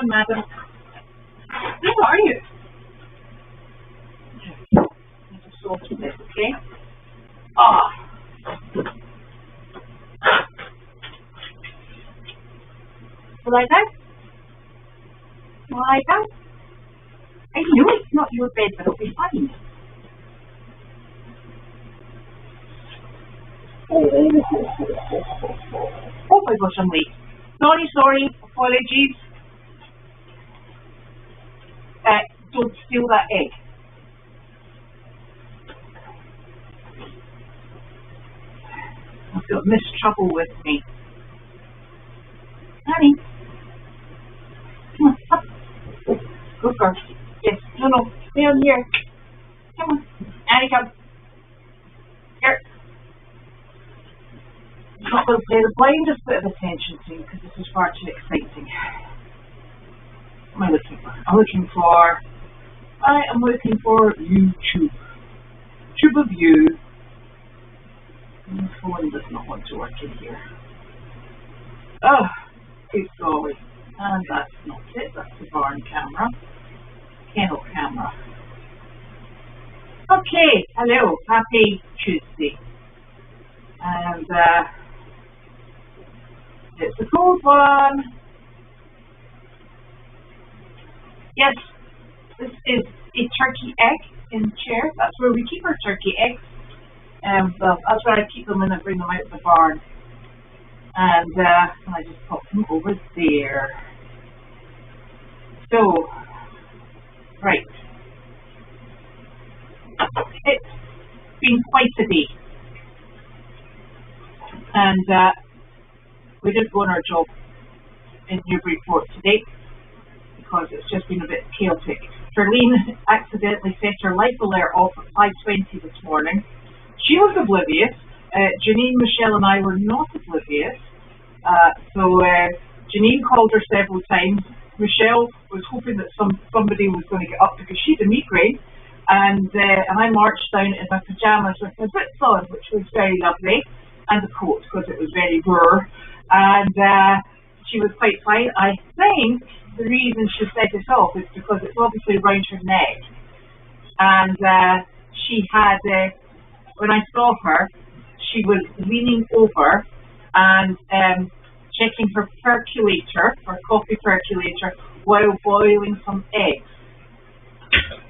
on, madam. How are you? Just sort of this, okay? Lie down. Lie down. I know it's not your bed, but it'll be fine. Oh my gosh, I'm late. Sorry, apologies. Don't steal that egg. I've got Miss Trouble with me. Honey. Come on, up. Good girl. Yes, no, stay on here. Come on. Annie, come. Here. I'm not going to play the blindest bit of attention to you because this is far too exciting. What am I looking for? I am looking for YouTube. Tube of you. My phone does not want to work in here. Oh, good golly. And that's not it. That's the barn camera. Kennel camera. Okay, hello. Happy Tuesday. And it's a cold one. Yes, this is a turkey egg in the chair. That's where we keep our turkey eggs. Well, that's where I keep them when I bring them out of the barn. And I just pop them over there. So, right. It's been quite a day. And we didn't go on our job in Newburyport today because it's just been a bit chaotic. Charlene accidentally set her life alert off at 5:20 this morning. She was oblivious. Janine, Michelle and I were not oblivious. So Janine called her several times. Michelle was hoping that somebody was going to get up because she had a migraine. And I marched down in my pyjamas with my boots on, which was very lovely, and a coat because it was very brr. And she was quite fine. I think the reason she set it off is because it's obviously around her neck. And she had, when I saw her, she was leaning over and checking her percolator, her coffee percolator, while boiling some eggs.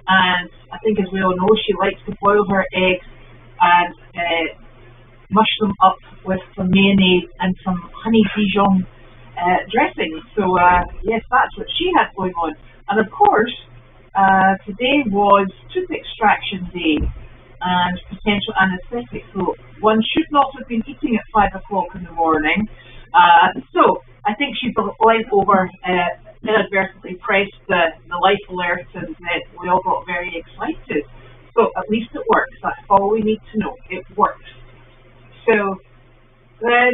And I think, as we all know, she likes to boil her eggs and mush them up with some mayonnaise and some honey Dijon dressing. So yes, that's what she had going on. And of course, today was tooth extraction day and potential anaesthetic. So one should not have been eating at 5 o'clock in the morning. So I think she's went over, inadvertently pressed the life alert, and we all got very excited. So at least it works. That's all we need to know. It works. So then,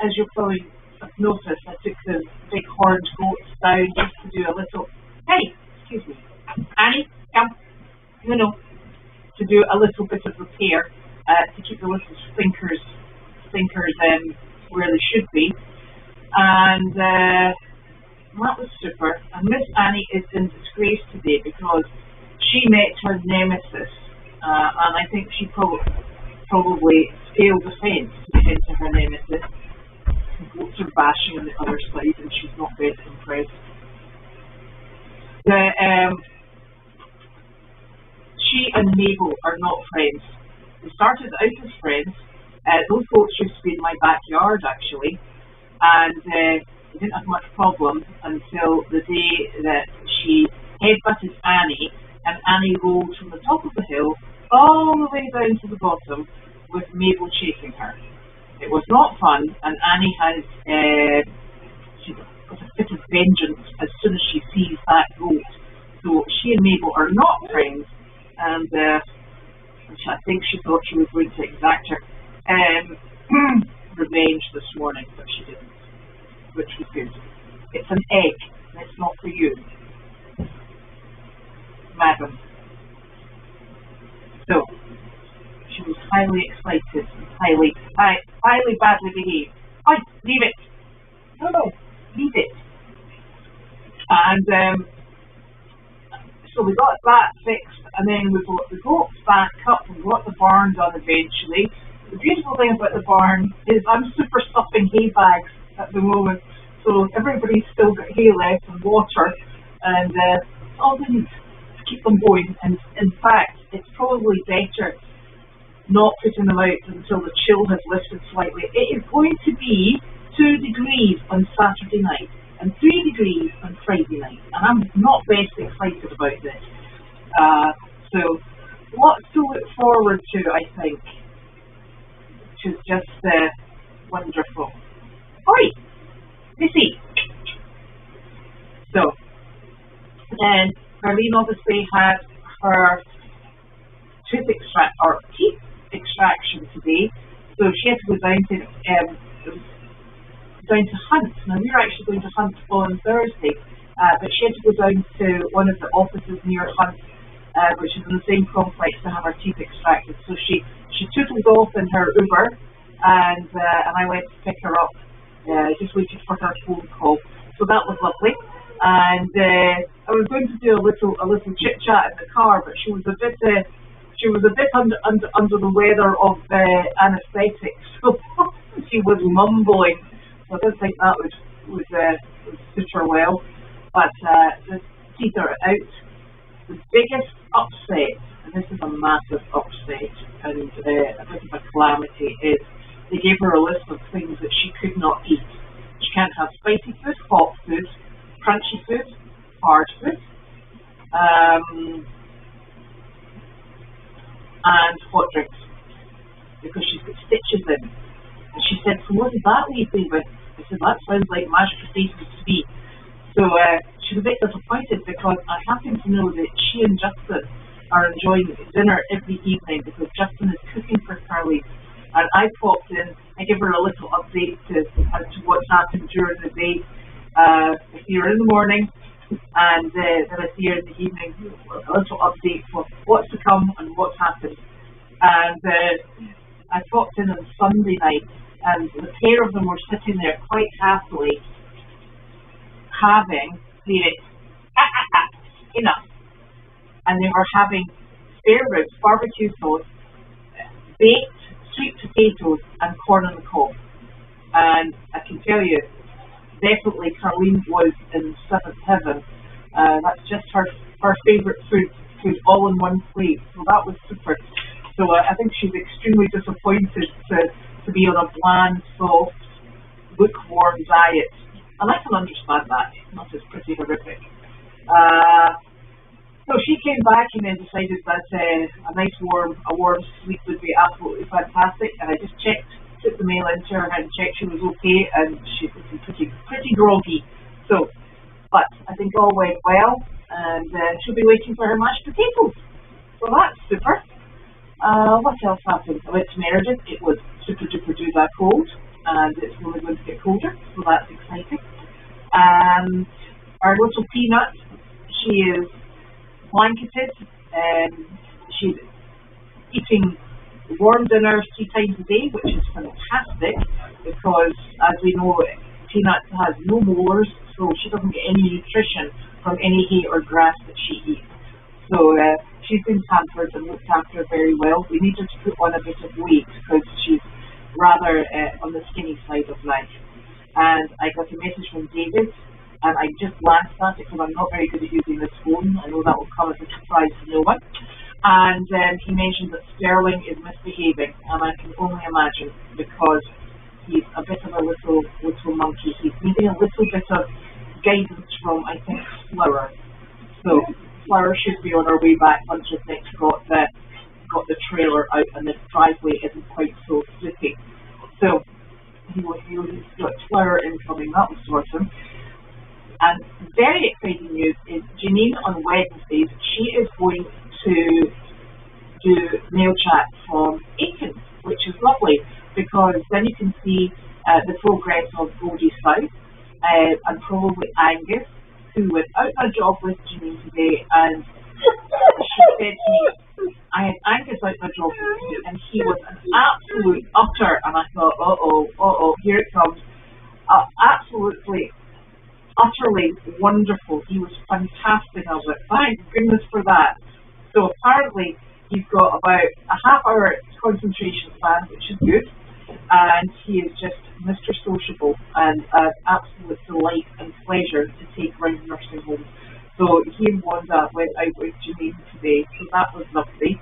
as you'll probably have noticed, I took the big horned goats down just to do a little, hey, excuse me, Annie, come, no, to do a little bit of repair, to keep the little stinkers where they should be. And that was super. And Miss Annie is in disgrace today because she met her nemesis, and I think she probably scaled the fence to get into her nemesis. The goats are bashing on the other side, and she's not very impressed. She and Mabel are not friends. They started out as friends. Those goats used to be in my backyard, actually, and they didn't have much problem until the day that she headbutted Annie, and Annie rolled from the top of the hill all the way down to the bottom with Mabel chasing her. It was not fun, and Annie has she's got a fit of vengeance as soon as she sees that goat. So she and Mabel are not friends, and I think she thought she was going to exact her revenge this morning, but she didn't, which was good. It's an egg, and it's not for you, madam. So she was highly excited, highly badly behaved. Oh, leave it. No, leave it. And so we got that fixed, and then we got the goats back up and got the barn done eventually. The beautiful thing about the barn is I'm super stuffing hay bags at the moment, so everybody's still got hay left and water, and all we need to keep them going. And in fact, it's probably better not putting them out until the chill has lifted slightly. It is going to be 2 degrees on Saturday night and 3 degrees on Friday night, and I'm not best excited about this. So lots to look forward to, I think, which is just wonderful. Oi, Missy. So then Arlene obviously had her teeth extraction today, so she had to go down to Hunt. Now we were actually going to Hunt on Thursday, but she had to go down to one of the offices near Hunt, which is in the same complex, to have her teeth extracted. So she tootled off in her Uber, and I went to pick her up. Just waited for her phone call. So that was lovely. And I was going to do a little chit chat in the car, but she was a bit under the weather of anaesthetics, so she was mumbling. So I didn't think that would suit her well. But the teeth are out. The biggest upset, and this is a massive upset and a bit of a calamity, is they gave her a list of things that she could not eat. She can't have spicy food, hot food, crunchy food, hard food, and hot drinks, because she's got stitches in. And she said, "So what does that leave me with?" I said, "That sounds like mashed potatoes to me." So she's a bit disappointed, because I happen to know that she and Justin are enjoying dinner every evening, because Justin is cooking for Carly. And I popped in, I give her a little update as to what's happened during the day. I see her in the morning, and then I see her in the evening, a little update for what's to come and what's happened. And I popped in on Sunday night, and the pair of them were sitting there quite happily having enough. And they were having spare ribs, barbecue sauce, baked sweet potatoes, and corn on the cob. And I can tell you, definitely Carleen was in seventh heaven. That's just her favourite food all in one plate. So that was super. So I think she's extremely disappointed to be on a bland, soft, lukewarm diet. And I can understand that. Not as pretty horrific. So she came back and then decided that a nice warm sleep would be absolutely fantastic. And I just took the mail into her and checked she was okay, and she was pretty groggy. So, but I think all went well, and she'll be waiting for her mashed potatoes. So that's super. What else happened? I went to Meredith. It was super duper duper cold, and it's only going to get colder, so that's exciting. Our little Peanut, she is blanketed, and she's eating warm dinner 3 times a day, which is fantastic, because as we know, Peanut has no molars, so she doesn't get any nutrition from any hay or grass that she eats. So she's been pampered and looked after very well. We need her to put on a bit of weight, because she's rather on the skinny side of life. And I got a message from David, and I just glanced at it, because I'm not very good at using this phone. I know that will come as a surprise to no one. And he mentioned that Sterling is misbehaving, and I can only imagine, because he's a bit of a little monkey. He's needing a little bit of guidance from, I think, Flower. So Flower should be on her way back once we've next got the trailer out and the driveway isn't quite so slippy. So he's got Flower incoming. That was awesome. And very exciting news is Janine on Wednesdays, she is going to do mail chat from Aiken, which is lovely, because then you can see the progress of Goldy South, and probably Angus, who went out on a job with Janine today, and she said to me, I had Angus out on a job with me, and he was an absolute utter, and I thought, uh-oh, here it comes, absolutely utterly wonderful. He was fantastic. I was like, thank goodness for that. So apparently he's got about a half-hour concentration span, which is good, and he is just Mr. Sociable and an absolute delight and pleasure to take round nursing homes. So he and Wanda went out with Janine today, so that was lovely.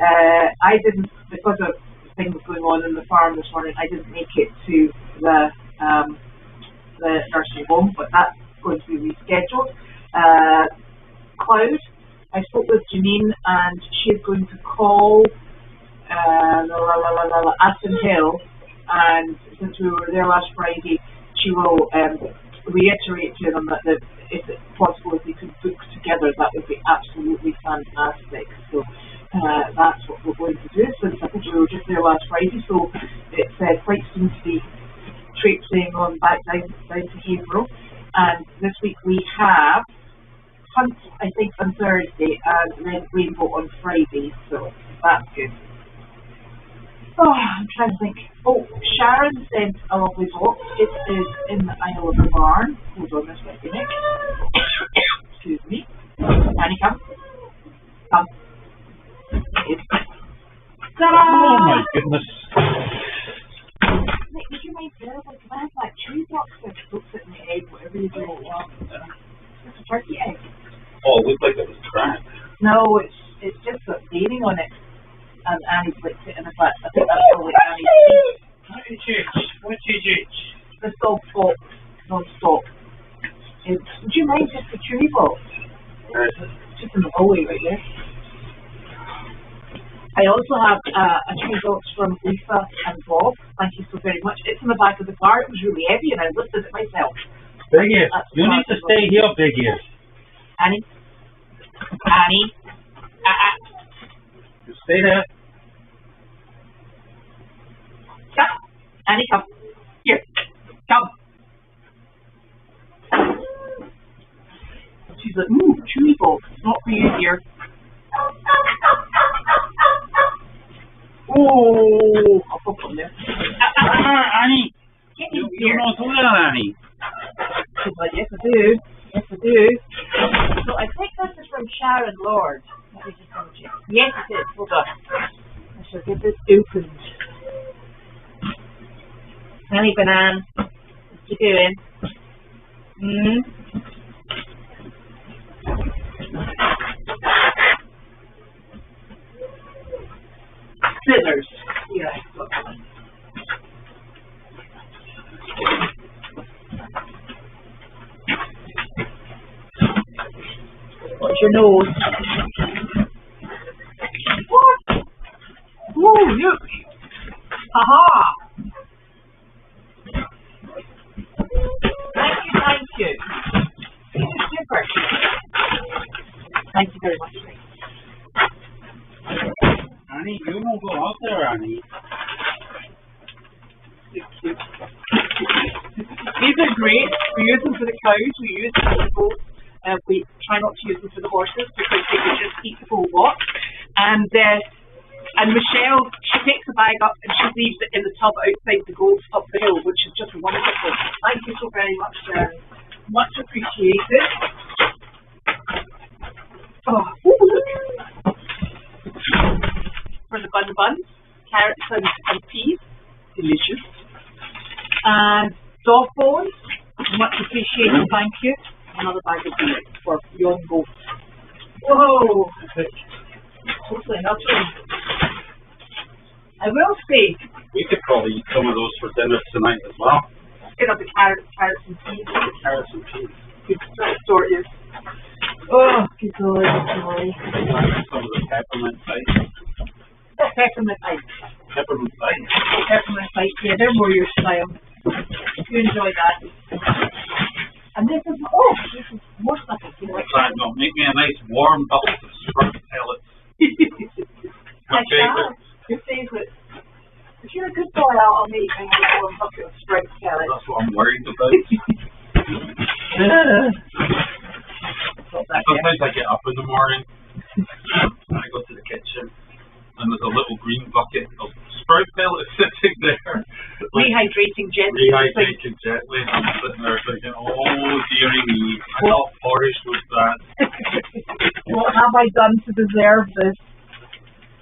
I didn't, because of things going on in the farm this morning, I didn't make it to the nursing home, but that's going to be rescheduled. Cloud, I spoke with Janine and she's going to call Aston Hill, and since we were there last Friday, she will reiterate to them that if it's possible, if we could book together, that would be absolutely fantastic. So that's what we're going to do, since I think we were just there last Friday, so it's quite soon to be traipsing on back down to Haverhill. And this week we have Hunt, I think, on Thursday, and then Rainbow on Friday, so that's good. Oh, I'm trying to think. Oh, Sharon sent a lovely box. It is in the aisle of the barn. Hold on a second. Excuse me. Annie, come. Come. Ta-da! Oh my goodness. Nick, would you mind terrible? Can I have that cheese box that puts it in the egg, whatever you do? It's a turkey egg. Oh, it looked like it was cracked. No, it's just got veining on it. And Annie's licked it, and in fact, I think that's probably Annie's teeth. What is it? This dog talks non-stop. Would you mind just the chewy box? Just in the hallway right there. I also have a chewy box from Lisa and Bob. Thank you so very much. It's in the back of the car. It was really heavy, and I lifted it myself. Big ears. You need to stay here, Big ears. Annie? You stay there. Come. Annie, come. Here. Come. She's like, ooh, chewy box. Not for you, dear. Oh, I'll put on there. Annie. You don't do that, Annie. She's like, yes, I do. Yes, I do. So I think this is from Sharon Lord. Let me just double check. Yes, it is. Hold on. I shall get this opened. Honey Banana, what you doing? Scissors. Yeah. What's your nose? What? Ooh, look! Haha! Thank you. This is super. Thank you very much. Annie, you don't go out there, Annie. These are great. We use them for the cows. We use them for the goats. We try not to use them for the horses because they would just eat the whole lot. And Michelle, she takes the bag up and she leaves it in the tub outside the goats up the hill, which is just wonderful. Thank you so very much, Sharon. Much appreciated. Oh, look. For the buns, carrots and peas. Delicious. And dog bones. Much appreciated, thank you. Another bag of beef for young goats. Whoa! Hopefully enough. I will say, We could probably eat some of those for dinner tonight as well. get up the carrots and peas. Carrots and peas. Good sort is. Oh, good Lord, sorry. Some of the peppermint ice. Peppermint ice. Peppermint ice. Peppermint ice, yeah, they're more your style. You enjoy that. And this is more stuff. You know, No, make me a nice warm bucket of sprout pellets. I shall. Your favourite. If you're a good boy, I'll make a nice warm bucket of sprout pellets. That's what I'm worried about. Sometimes I get up in the morning and I go to the kitchen and there's a little green bucket of sprout pellets sitting there rehydrating gently. Rehydrating gently. I'm sitting there thinking, oh dearie me, I thought porridge was that. What have I done to deserve this?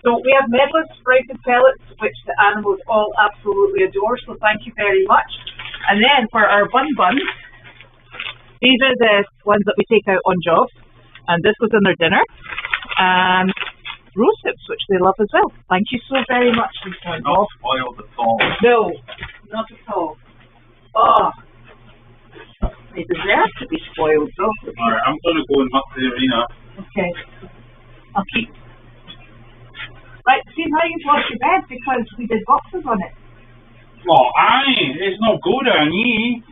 So we have medless sprouted pellets, which the animals all absolutely adore, so thank you very much. And then for our buns, these are the ones that we take out on jobs, and this was in their dinner. And rose hips, which they love as well. Thank you so very much, Lisa. Not spoiled at all. No, not at all. Oh, they deserve to be spoiled, though. Alright, I'm going to go and muck the arena. Okay. I'll keep. Right, see how you've washed your bed because we did boxes on it. Oh, aye, it's not good, Annie.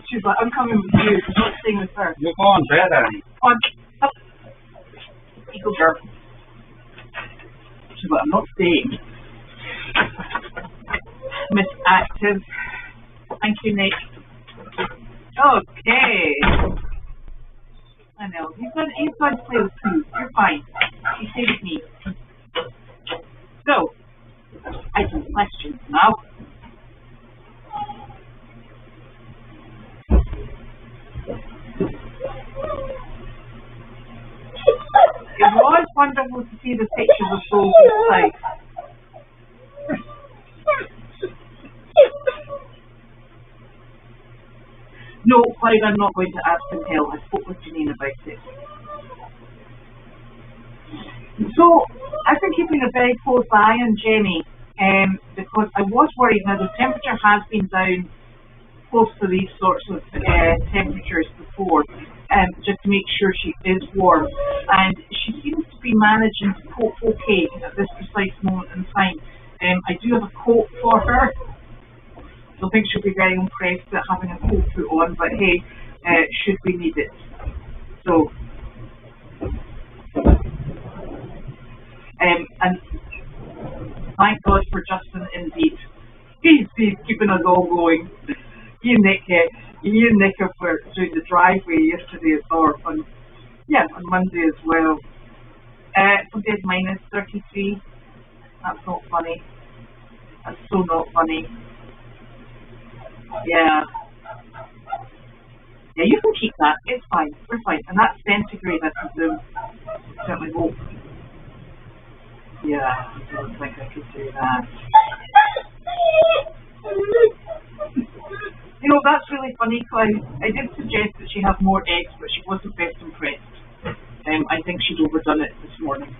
She's like, I'm coming with you, not staying with her. You're going to bed, Annie. On, up. You go, girl. She's like, I'm not staying. Miss Active. Thank you, Nick. Okay. I know. He's going to play with food. You're fine. You stay with me. So, I have some questions now. It was wonderful to see the pictures of Goldy's life. No, Clyde, I'm not going to ask him help. I spoke with Janine about it. So, I've been keeping a very close eye on Jenny because I was worried. Now, the temperature has been down close to these sorts of temperatures before, just to make sure she is warm. And she seems to be managing to cope okay at this precise moment in time. I do have a coat for her. So I think she'll be very impressed at having a coat put on, but hey, should we need it. So, and thank God for Justin indeed. He's keeping us all going. He and Nick were doing the driveway yesterday or on Monday as well. Some days minus 33. That's not funny. That's so not funny. Yeah, you can keep that. It's fine. We're fine. And that's centigrade, I presume. Certainly hope. Yeah, I don't think I could do that. You know, that's really funny, Clive. I did suggest that she have more eggs, but she wasn't best impressed. I think she'd overdone it this morning.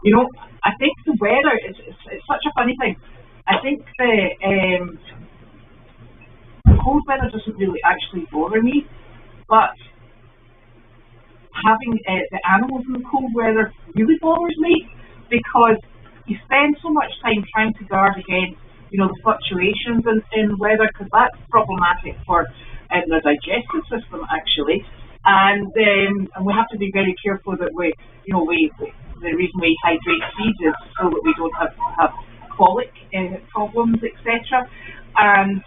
You know, I think the weather is it's such a funny thing. I think the cold weather doesn't really actually bother me, but having the animals in the cold weather really bothers me because you spend so much time trying to guard against, you know, the fluctuations in weather, because that's problematic for the digestive system actually, and we have to be very careful that the reason we hydrate seeds is so that we don't have colic problems, etc. And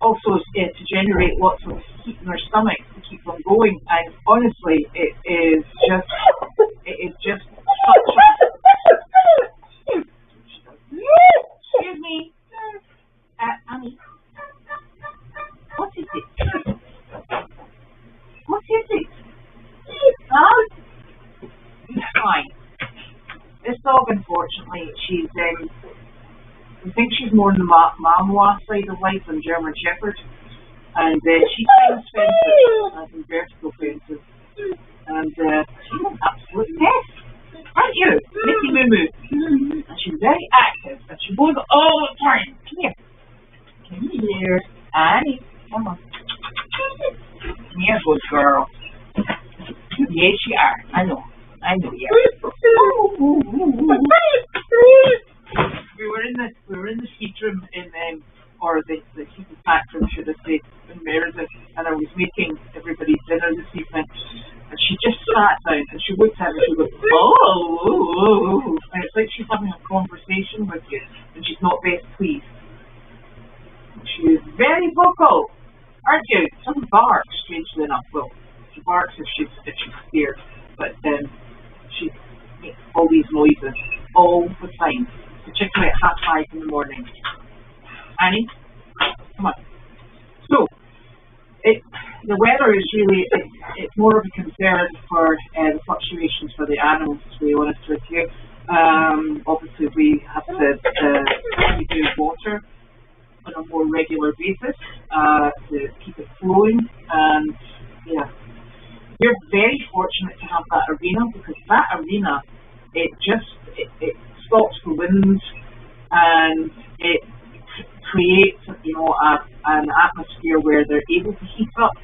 also to generate lots of heat in our stomachs to keep them going. And honestly, it is just such a... Excuse me. Annie. What is it? What is it? Huh? It's fine. This dog, unfortunately, she's, I think she's more on the Malinois side of life than German Shepherd. And she's kind of expensive, as in vertical fences. And she's an absolute mess. Aren't you? Mickey Moo Moo. And she's very active, and she goes all the time. Come here. Come here. Annie, come on. Come here, good girl. Yes, you are. I know, yeah. We were in the heat room or the heated pack room, should I say, in Meredith, and I was making everybody dinner this evening, and she just sat down and she looked at me and she goes, oh, and it's like she's having a conversation with you, and she's not best pleased. She is very vocal, aren't you? Some bark, strangely enough. Well, she barks if she's scared, but she makes all these noises all the time, particularly at 5:30 in the morning. Annie, come on. So, the weather is really, it's more of a concern for the fluctuations for the animals, to be honest with you. Obviously, we have to do water on a more regular basis to keep it flowing, and yeah, we're very fortunate to have that arena, because that arena, it stops the wind, and it creates, an atmosphere where they're able to heat up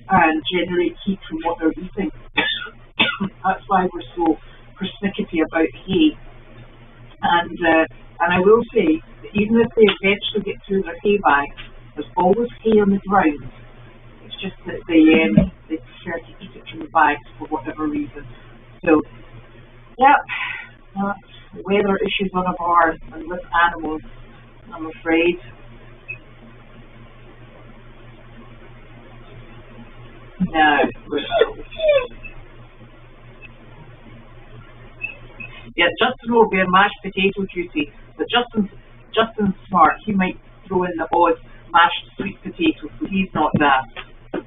and generate heat from what they're eating. That's why we're so persnickety about hay. And I will say that even if they eventually get through their hay bags, there's always hay on the ground. It's just that they prefer to eat it from the bags for whatever reason. So, yeah, weather issues on a barn and with animals, I'm afraid. No. Yeah, Justin will be a mashed potato duty, but Justin's smart. He might throw in the odd mashed sweet potato, so he's not that.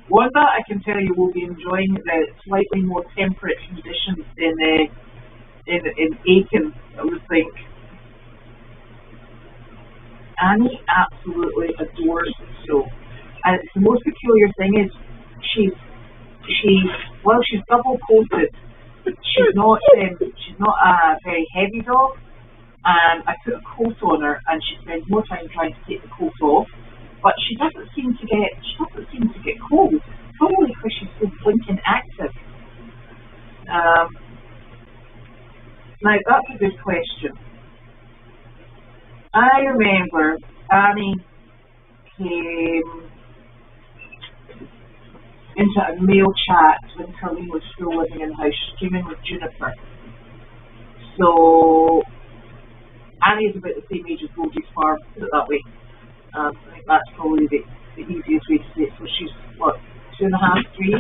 Wanda, I can tell you, will be enjoying the slightly more temperate conditions in Aiken, I would think. Annie absolutely adores the snow. And the most peculiar thing is she's double coated. She's not a very heavy dog, and I put a coat on her, and she spends more time trying to take the coat off. But she doesn't seem to get cold. Probably because she's so blinking active. Now that's a good question. I remember Annie came into a mail chat when Colleen was still living in the house. She came in with Juniper. So Annie is about the same age as Goldy's farm, put it that way. I think that's probably the easiest way to say it. So she's, what, 2.5, 3?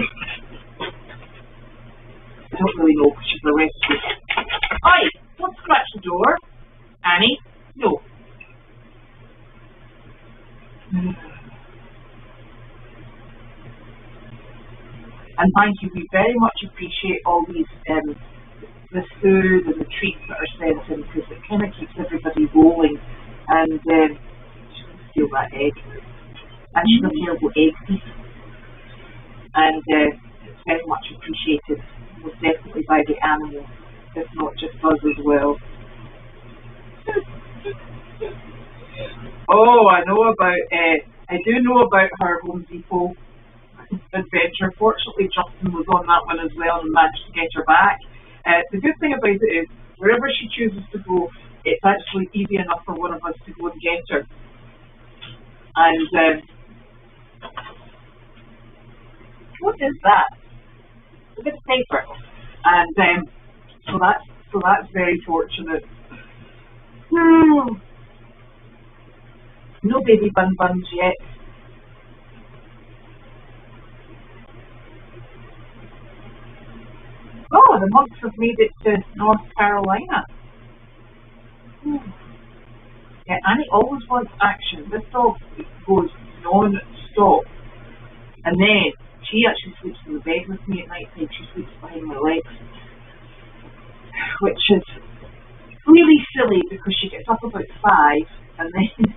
I don't really know because she's a rescue. Oi, don't scratch the door. Annie, no. And thank you, we very much appreciate all these, the food and the treats that are sent in, because it kind of keeps everybody rolling. And she can steal that egg. And she's a terrible egg thief. And it's very much appreciated, most definitely by the animals, if not just us as well. Oh, I do know about her Home Depot adventure. Fortunately, Justin was on that one as well and managed to get her back. The good thing about it is, wherever she chooses to go, it's actually easy enough for one of us to go and get her. And what is that? A bit of paper. And so that's very fortunate. No baby buns yet. Oh, the monks have made it to North Carolina. Yeah, Annie always wants action. This dog goes non-stop. And then she actually sleeps in the bed with me at night time. She sleeps behind my legs. Which is really silly because she gets up about 5 and then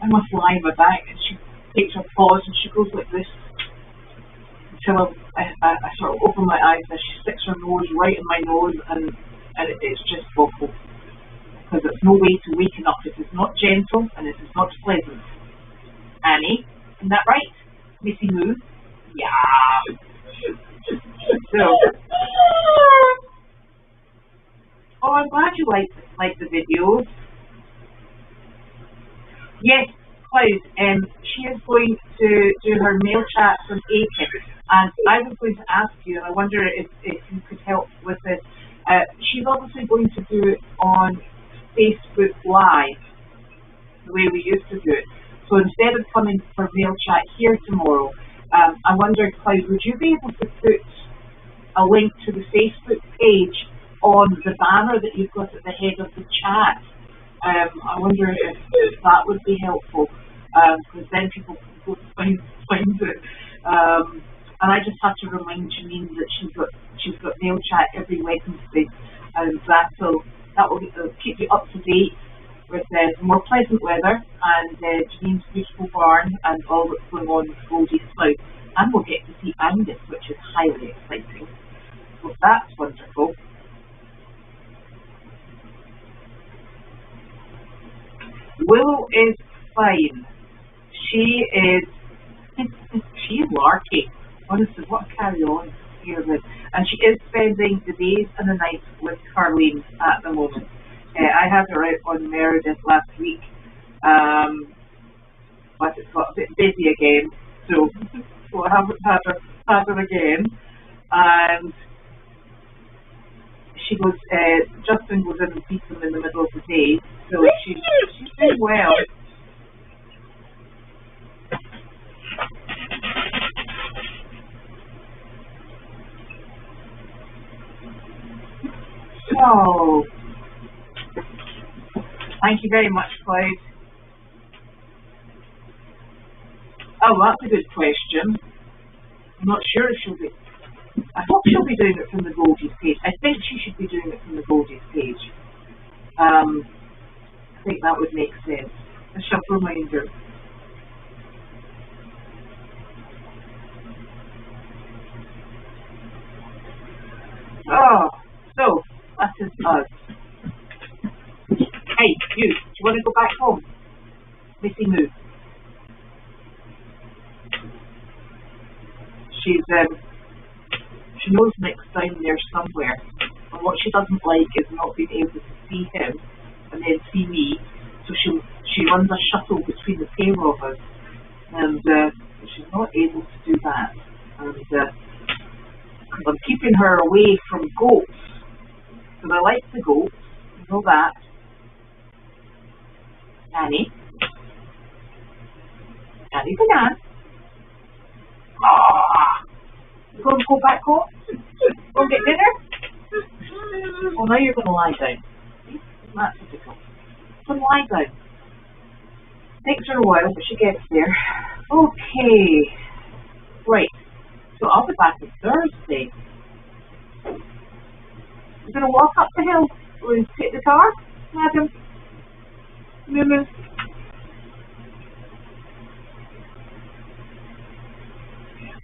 I must lie on my back and she takes her paws and she goes like this until I sort of open my eyes and she sticks her nose right in my nose and it's just awful. Because there's no way to waken up. It is not gentle and it is not pleasant. Annie, isn't that right? Missy Moo? Yeah. So, oh, I'm glad you like the videos. Yes, Cloud, she is going to do her mail chat from Aiken, and I was going to ask you, and I wonder if you could help with this. She's obviously going to do it on Facebook Live, the way we used to do it. So instead of coming for mail chat here tomorrow, I wondered, Clyde, would you be able to put a link to the Facebook page on the banner that you've got at the head of the chat? I wonder if that would be helpful, because then people can go find it. And I just have to remind Janine that she's got mail chat every Wednesday, and that will keep you up to date with more pleasant weather and Janine's beautiful barn and all that's going on with Goldy Slough. And we'll get to see Angus, which is highly exciting. So that's wonderful. Willow is fine. She's larky. Honestly, what a carry on here with. And she is spending the days and the nights with Carleen at the moment. I had her out on Meredith last week, but it's got a bit busy again, so I haven't had her again. And she goes, Justin goes in and feeds them in the middle of the day, so she's doing well. So, thank you very much, Clyde. Oh, that's a good question. I'm not sure if she'll be. I hope she'll be doing it from the Goldy's page. I think she should be doing it from the Goldy's page. I think that would make sense. A shop reminder. Oh, so that is us. Hey, you. Do you want to go back home? Missy move. She knows Nick's down there somewhere, and what she doesn't like is not being able to see him and then see me. So she runs a shuttle between the pair of us, and she's not able to do that. And I'm keeping her away from goats, because I like the goats. You know that. Annie Banana. Ah, you going to go back home? Go get dinner? Well, now you're going to lie down. Isn't that typical? Come lie down. Takes her a while, but she gets there. Okay. Right. So I'll be back on Thursday. You're going to walk up the hill and take the car, madam? Moo.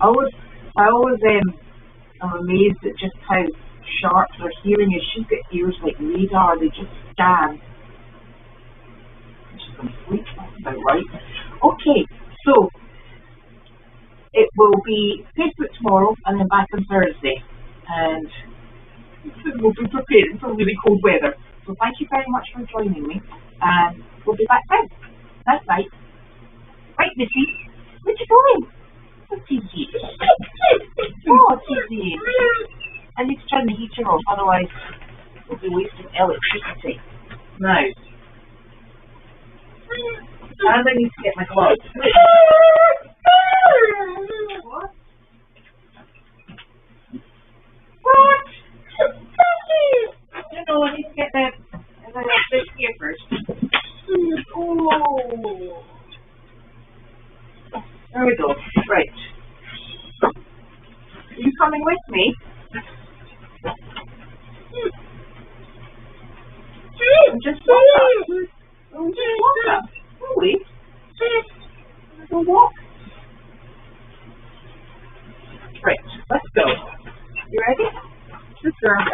I always am amazed at just how sharp their hearing is. She's got ears like radar, they just scan. She's going to sleep, that's about right. Okay, so it will be Facebook tomorrow and then back on Thursday. And we'll be preparing for really cold weather. So thank you very much for joining me. And we'll be back then. That's right. Right, Missy. Where you going? Oh, Tizzy. Oh, Tizzy. I need to turn the heater off, otherwise we'll be wasting electricity. Now. And I need to get my gloves. What? What? No, I need to get the this here first. Oh. There we go. Right. Are you coming with me? Just walk up. Oh, just walk up. Oh, wait. Go walk. Right. Let's go. You ready? Good girl.